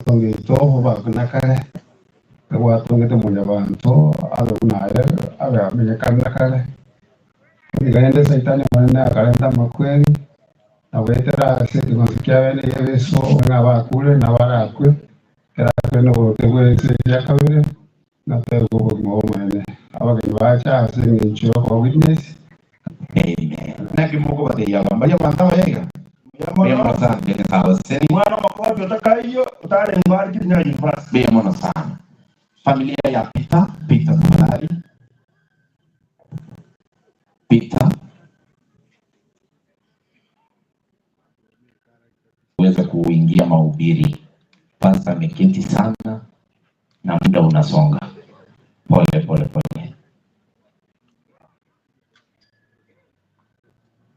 tongi toho ba kunakare kwa tongi te moja banto alo nae aga menyekana kare nikaende saitani mwana akaleta makweli na wetera sisi tunasikia wale Yesu wana bakule na wala kwe era kweno tegwe ya kabile na tego ngoma abaga bacha asingi choko kwa witness. Amen. Na kimoko bate ya bamba ya banta wayega. Be mono sana de sawa seni. Mwana makofi utakayo utale ngwari kitu nya university. Be mono sana. Familia ya Peter tafadhali. Peter weza kuingia mahubiri. Pastor ameketi sana na muda unasonga. Pole.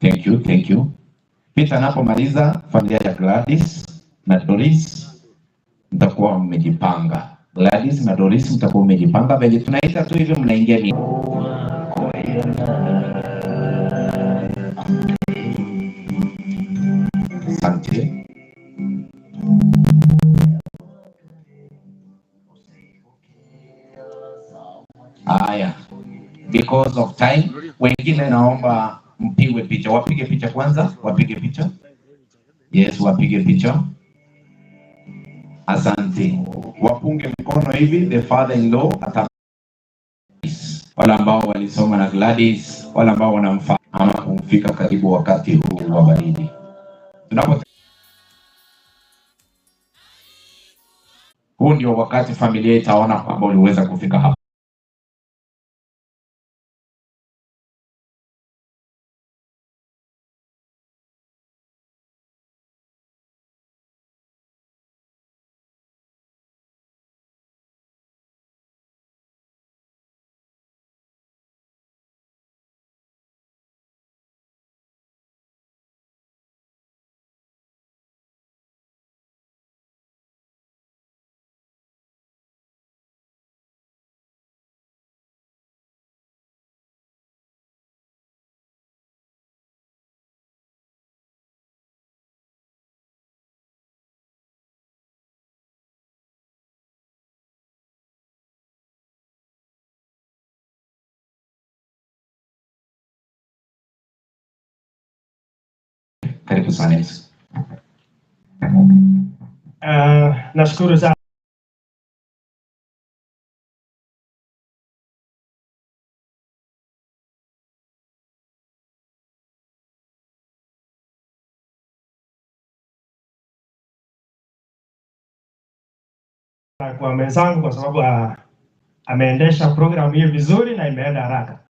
Thank you. Peter anapomaliza, familia ya Gladys na Doris mtakuwa mmejipanga. Gladys na Doris mtakuwa mmejipanga venye tunaita tu hivi mnaingia ni. Asante. Aya. Because of time, wengine naomba mpigwe picha. Wapige picha kwanza, wapige picha. Yes, wapige picha. Asante. Wapunge mkono hivi, the father-in-law wala ambao walisoma na Gladys, wala ambao wanamfahamu ama kumfika karibu wakati huu wa baridi. Huu ndio wakati familia itaona kwamba uliweza kufika hapa. Karibu sana Yesu. Nashukuru sana kwa mwenzangu kwa sababu ameendesha programu hii vizuri na imeenda haraka.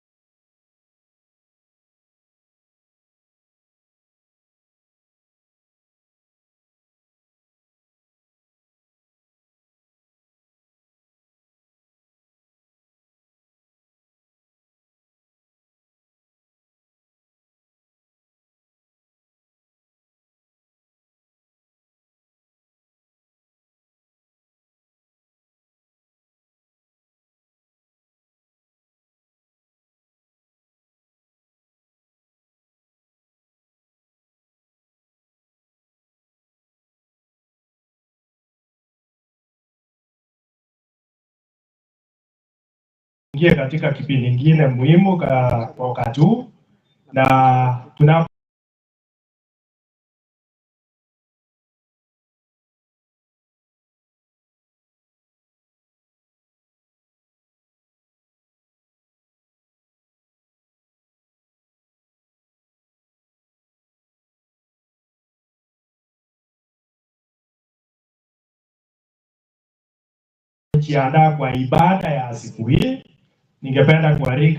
Ingia katika kipindi kingine muhimu kwa wakati huu na tunajiandaa kwa ibada ya siku hii. Ningependa kualika